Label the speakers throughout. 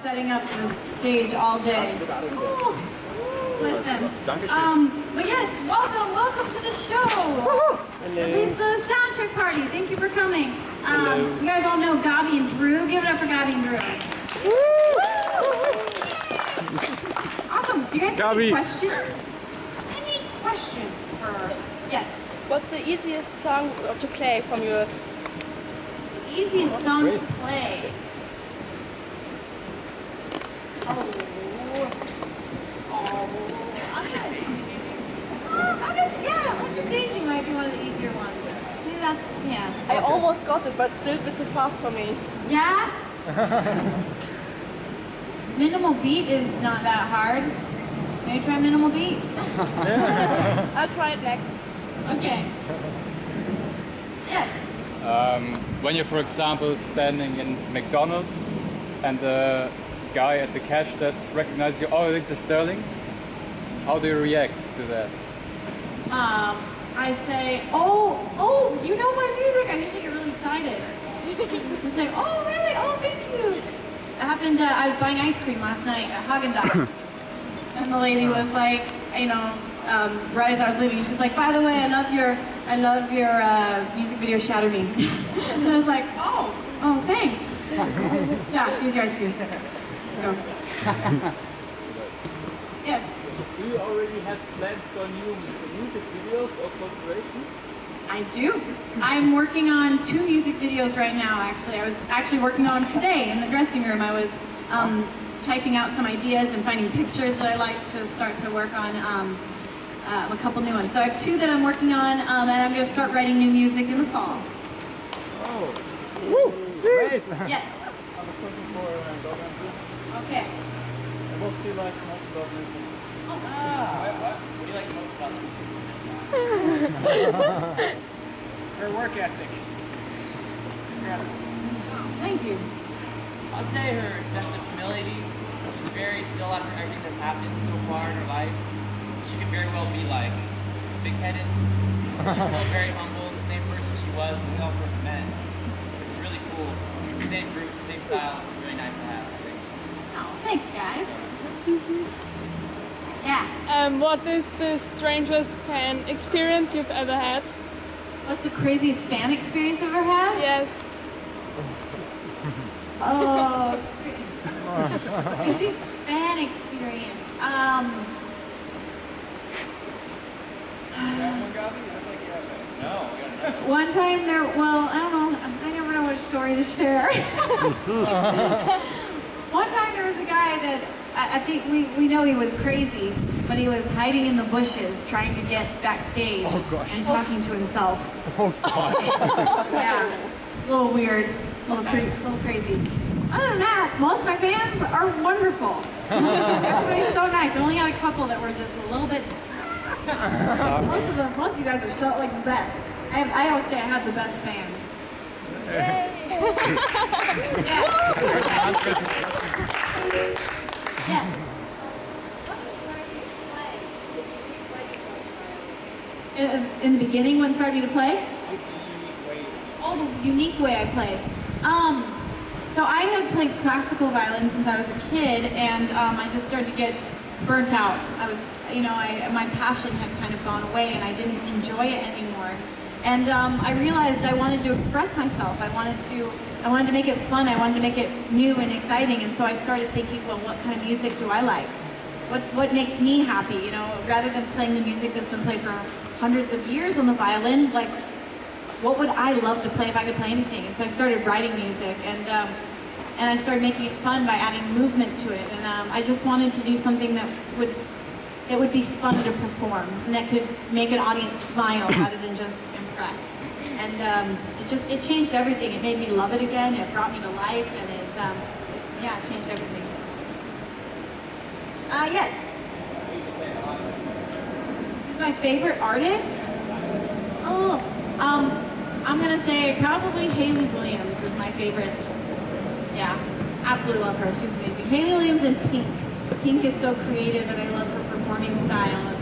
Speaker 1: setting up the stage all day. Oh, listen. But yes, welcome to the show. At least the Soundcheck party. Thank you for coming. You guys all know Gabi and Drew. Give it up for Gabi and Drew. Awesome. Do you guys have any questions? Any questions for us? Yes.
Speaker 2: What's the easiest song to play from yours?
Speaker 1: The easiest song to play. I guess, yeah, Look at Daisy might be one of the easier ones. Maybe that's, yeah.
Speaker 2: I almost got it, but still a bit too fast for me.
Speaker 1: Yeah? Minimal beat is not that hard. Maybe try minimal beat?
Speaker 2: I'll try it next.
Speaker 1: Okay. Yes.
Speaker 3: When you're, for example, standing in McDonald's and the guy at the cash desk recognizes you, oh, Lindsey Stirling, how do you react to that?
Speaker 1: I say, oh, you know my music? I usually get really excited. Just say, oh, really? Oh, thank you. It happened, I was buying ice cream last night at Haagen-Dazs. And the lady was like, you know, right as I was leaving, she's like, by the way, I love your music video, Shatter Me. And I was like, oh, thanks. Yeah, here's your ice cream. Go. Yes.
Speaker 3: Do you already have plans for new music videos or collaborations?
Speaker 1: I do. I'm working on 2 music videos right now, actually. I was actually working on them today in the dressing room. I was typing out some ideas and finding pictures that I like to start to work on, a couple new ones. So I have 2 that I'm working on, and I'm going to start writing new music in the fall.
Speaker 3: Oh, woo! Great!
Speaker 1: Yes.
Speaker 3: I'm a person for dog music.
Speaker 1: Okay.
Speaker 3: What do you like most about music?
Speaker 4: What do you like most about music? Her work ethic. It's incredible.
Speaker 1: Thank you.
Speaker 4: I'll say her sense of humility. She's very still after everything that's happened so far in her life. She could very well be like big-headed. She's still very humble, the same person she was when we all first met. Which is really cool. Same group, same style. It's really nice to have, I think.
Speaker 1: Oh, thanks, guys. Yeah.
Speaker 2: What is the strangest fan experience you've ever had?
Speaker 1: What's the craziest fan experience I've ever had?
Speaker 2: Yes.
Speaker 1: Oh, craziest fan experience. One time there, well, I don't know, I never know which story to share. One time there was a guy that, I think we know he was crazy, but he was hiding in the bushes trying to get backstage and talking to himself.
Speaker 5: Oh, God.
Speaker 1: Yeah, it's a little weird, a little crazy. Other than that, most of my fans are wonderful. Everybody's so nice. I only had a couple that were just a little bit. Most of you guys are so like the best. I always say I have the best fans. Yay! Yes. In the beginning, what inspired me to play? Oh, the unique way I played. So I had played classical violin since I was a kid, and I just started to get burnt out. My passion had kind of gone away, and I didn't enjoy it anymore. And I realized I wanted to express myself. I wanted to make it fun. I wanted to make it new and exciting. And so I started thinking, well, what kind of music do I like? What makes me happy? You know, rather than playing the music that's been played for hundreds of years on the violin, like, what would I love to play if I could play anything? And so I started writing music, and I started making it fun by adding movement to it. And I just wanted to do something that would be fun to perform, and that could make an audience smile rather than just impress. And it changed everything. It made me love it again. It brought me to life, and it changed everything. Yes. Who's my favorite artist? Oh, I'm gonna say probably Hayley Williams is my favorite. Yeah, absolutely love her. She's amazing. Hayley Williams and Pink. Pink is so creative, and I love her performing style.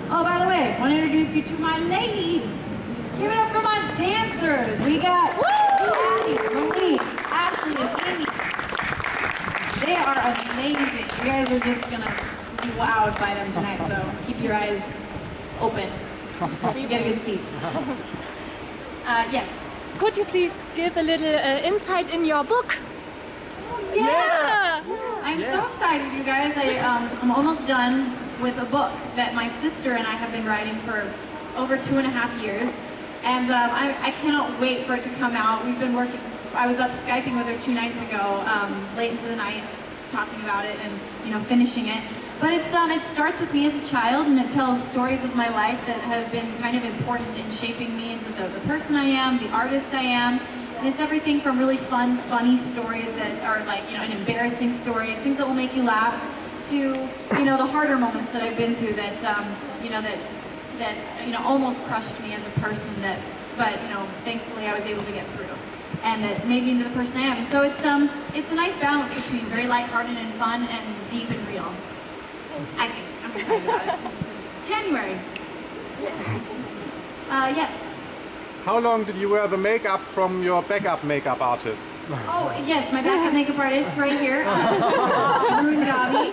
Speaker 1: Oh, by the way, I want to introduce you to my ladies. Give it up for my dancers. We got Maddie, Marie, Ashley, guys are just gonna be wowed by them tonight, so keep your eyes open. You get a good seat. Yes.
Speaker 2: Could you please give a little insight in your book?
Speaker 1: Yeah! I'm so excited, you guys. I'm almost done with a book that my sister and I have been writing for over 2.5 years. And I cannot wait for it to come out. We've been working, I was up Skyping with her 2 nights ago, late into the night, talking about it and, you know, finishing it. But it starts with me as a child, and it tells stories of my life that have been kind of important in shaping me into the person I am, the artist I am. And it's everything from really fun, funny stories that are like, you know, and embarrassing stories, things that will make you laugh, to, you know, the harder moments that I've been through that, you know, that almost crushed me as a person, but you know, thankfully I was able to get through, and that made me into the person I am. And so it's a nice balance between very lighthearted and fun and deep and real. I think I'm excited about it. January. Yes.
Speaker 5: How long did you wear the makeup from your backup makeup artists?
Speaker 1: Oh yes, my backup makeup artist right here, Drew and Gabi.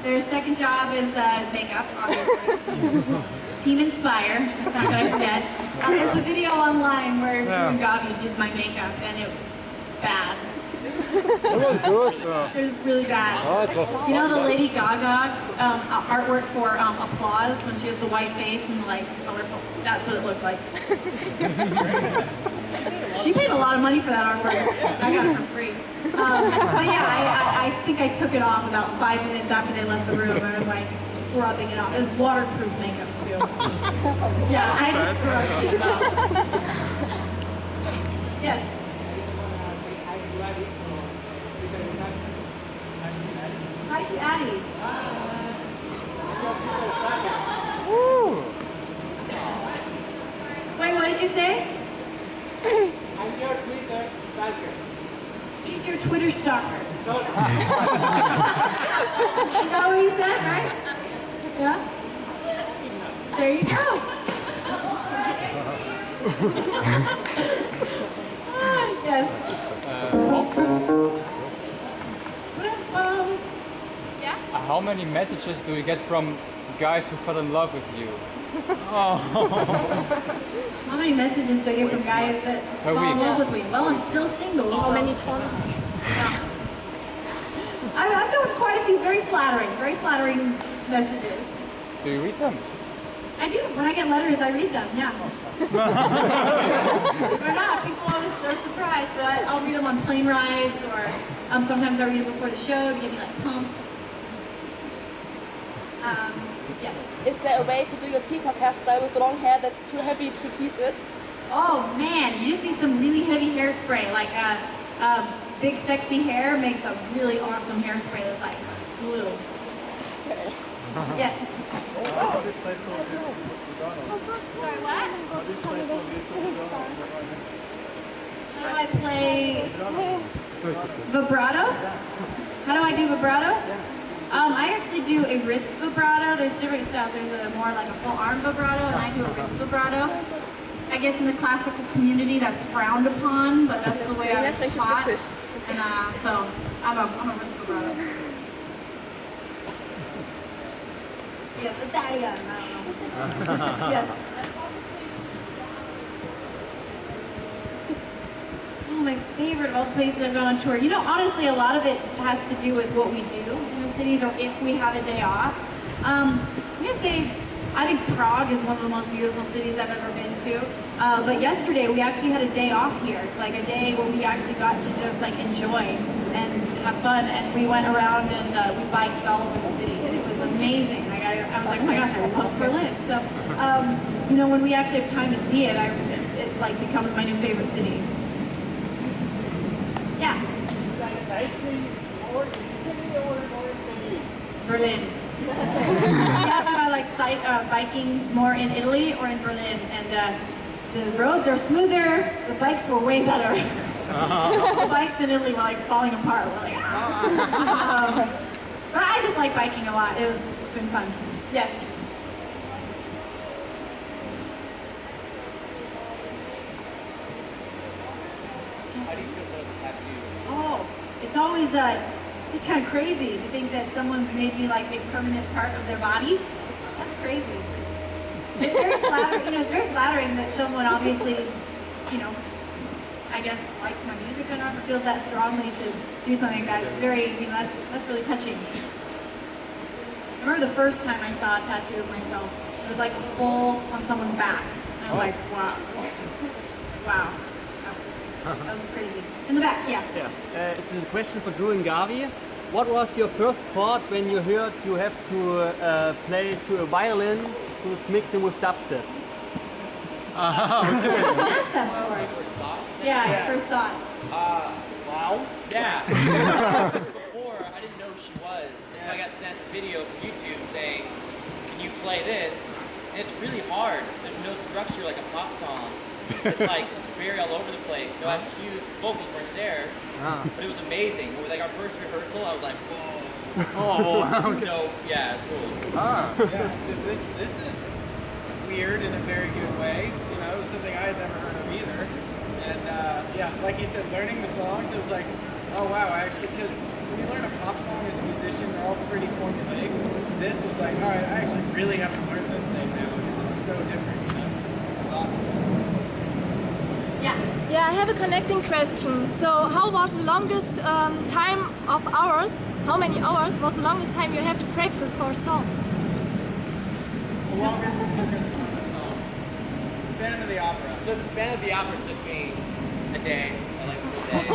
Speaker 1: Their second job is makeup, obviously. Team Inspire, not that I forget. There's a video online where Drew and Gabi did my makeup, and it was bad.
Speaker 5: It was good.
Speaker 1: It was really bad. You know the Lady Gaga artwork for Applause, when she has the white face and the, like, colorful? That's what it looked like. She paid a lot of money for that artwork. I got it for free. But yeah, I think I took it off about 5 minutes after they left the room. I was like scrubbing it off. It was waterproof makeup too. Yeah, I had to scrub it off. Yes. Hi to Addie. Wait, what did you say?
Speaker 6: I'm your Twitter stalker.
Speaker 1: He's your Twitter stalker. Is that what you said, right? Yeah? There you go. Yes. Yeah?
Speaker 3: How many messages do you get from guys who fell in love with you?
Speaker 1: How many messages do I get from guys that fall in love with me? Well, I'm still single.
Speaker 2: How
Speaker 1: so.
Speaker 2: many tons?
Speaker 1: I've got quite a few very flattering messages.
Speaker 3: Do you read them?
Speaker 1: I do. When I get letters, I read them, yeah. Or not. People always are surprised. So I'll read them on plane rides, or sometimes I read them before the show to get me like pumped. Yes.
Speaker 7: Is there a way to do your peacock hairstyle with long hair that's too heavy to tease it?
Speaker 1: Oh man, you just need some really heavy hairspray. Like big sexy hair makes a really awesome hairspray that's like glue.
Speaker 7: Okay.
Speaker 1: Yes.
Speaker 5: How did you play so good?
Speaker 1: Sorry, what?
Speaker 5: How did you play so good?
Speaker 1: How do I play vibrato? How do I do vibrato? I actually do a wrist vibrato. There's different styles. There's a more like a full arm vibrato, and I do a wrist vibrato. I guess in the classical community that's frowned upon, but that's the way I was taught. And so I'm a wrist vibrato. Yes, Italian. I don't know. Yes. Oh, my favorite of all the places I've gone on tour. You know, honestly, a lot of it has to do with what we do in the cities, or if we have a day off. I'm gonna say, I think Prague is one of the most beautiful cities I've ever been to. But yesterday we actually had a day off here, like a day where we actually got to just like enjoy and have fun. And we went around and we biked all over the city, and it was amazing. Like I was like, oh my gosh, I love Berlin. So, you know, when we actually have time to see it, it's like becomes my new favorite city. Yeah.
Speaker 6: Cycling or in Italy or in
Speaker 1: Berlin. He asked if I like biking more in Italy or in Berlin, and the roads are smoother, the bikes were way better. The bikes in Italy were like falling apart. We're like, but I just like biking a lot. It's been fun. Yes.
Speaker 4: How do you feel so as a tattoo?
Speaker 1: Oh, it's always It's kind of crazy to think that someone's made me like a permanent part of their body. That's crazy. It's very flattering, it's very flattering that someone obviously, I guess likes my music or not, or feels that strongly to do something like that. It's very, that's really touching. I remember the first time I saw a tattoo of myself. It was like full on someone's back. And I was like, wow. Wow. That was crazy. In the back, yeah.
Speaker 6: It's a question for Drew and Gavi. What was your first thought when you heard you have to play to a violin who's mixing with dubstep?
Speaker 1: I asked that before.
Speaker 4: First thought?
Speaker 1: Yeah, your first thought.
Speaker 4: Wow. Yeah. Before, I didn't know who she was. And so I got sent a video from YouTube saying, can you play this? And it's really hard because there's no structure like a pop song. It's like, it's very all over the place. So I have cues, vocals weren't there. But it was amazing. With like our first rehearsal, I was like, whoa. This is dope. Yeah, it's cool.
Speaker 8: Yeah, just this is weird in a very good way. It was something I had never heard of either. And yeah, like you said, learning the songs, it was like, oh wow, actually, because when you learn a pop song as a musician, they're all pretty formulaic. This was like, all right, I actually really have to learn this thing now because it's so different. It was awesome.
Speaker 2: Yeah, I have a connecting question. So, how was the longest time of hours? How many hours was the longest time you have to practice for a song?
Speaker 8: The longest it took us to learn a song. Phantom of the Opera.
Speaker 4: So the Phantom of the Opera took me a day, like a full day.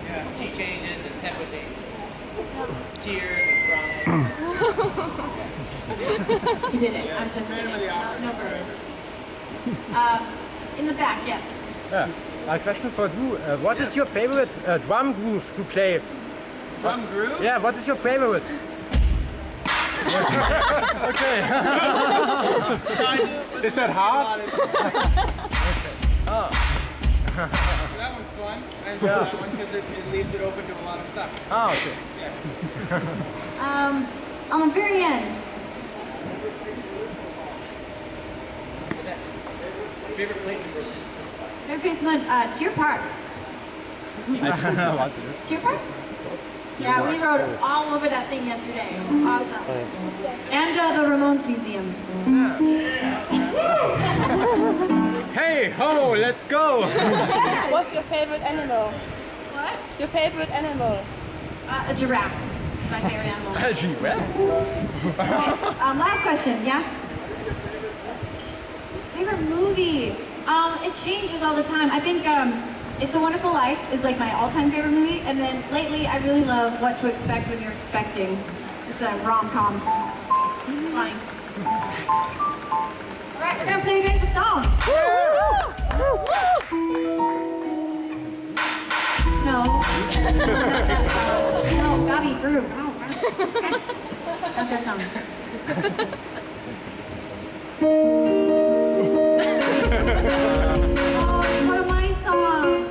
Speaker 4: Yeah, key changes and tempo changes. Tears and crying.
Speaker 1: You did it. I'm just
Speaker 8: Phantom of the Opera.
Speaker 1: no burden. In the back, yes.
Speaker 9: Yeah. A question for Drew. What is your favorite drum groove to play?
Speaker 8: Drum groove?
Speaker 9: Yeah, what is your favorite? Okay.
Speaker 5: Is that hard?
Speaker 8: That one's fun. I enjoy that one because it leaves it open to a lot of stuff.
Speaker 9: Ah, okay.
Speaker 8: Yeah.
Speaker 1: On the very end.
Speaker 4: Favorite place in Berlin?
Speaker 1: Favorite place in Berlin? Deer Park. Deer Park? Yeah, we rode all over that thing yesterday. It was awesome. And the Ramones Museum.
Speaker 9: Hey, ho, let's go!
Speaker 7: What's your favorite animal?
Speaker 1: What?
Speaker 7: Your favorite animal?
Speaker 1: A giraffe. It's my favorite animal.
Speaker 9: A giraffe?
Speaker 1: Last question, yeah? Favorite movie? It changes all the time. I think It's a Wonderful Life is like my all-time favorite movie, and then lately I really love What to Expect When You're Expecting. It's a rom-com. It's funny. All right, we're gonna play you guys a song. No. No, Bobby, Drew. Not this song. Oh, it's one of my songs.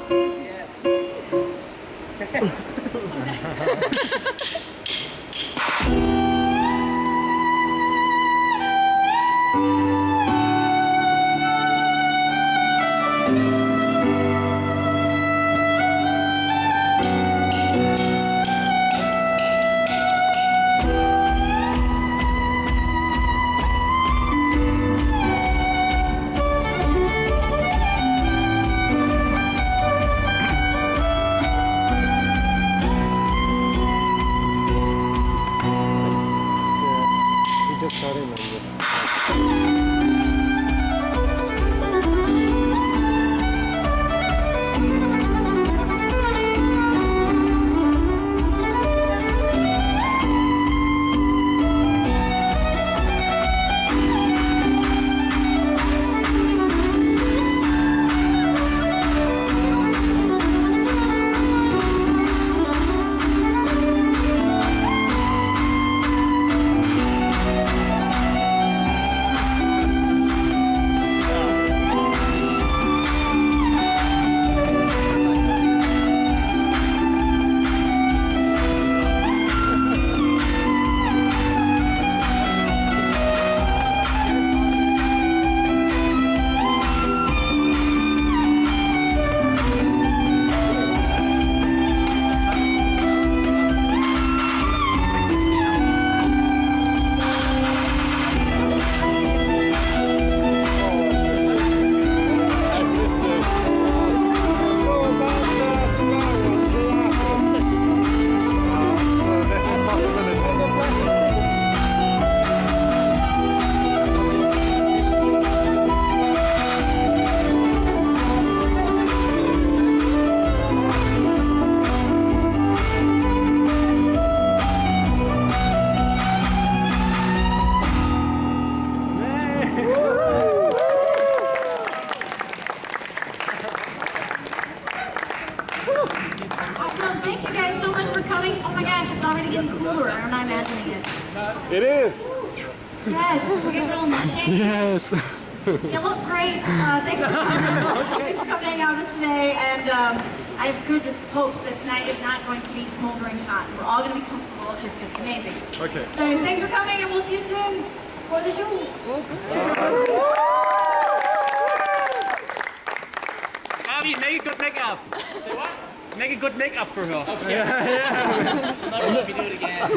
Speaker 1: Awesome. Thank you guys so much for coming. Oh my gosh, it's already getting cooler. I'm not imagining it.
Speaker 5: It is.
Speaker 1: Yes, you guys are all in the shade.
Speaker 3: Yes.
Speaker 1: You look great. Thanks for coming hang out with us today. And I have good hopes that tonight is not going to be smoldering hot. We're all going to be comfortable and it's going to be amazing.
Speaker 5: Okay.
Speaker 1: So anyways, thanks for coming and we'll see you soon for the show.
Speaker 6: Gabi, make a good makeup. Make a good makeup for her.
Speaker 4: Okay. She'll never let me do it again.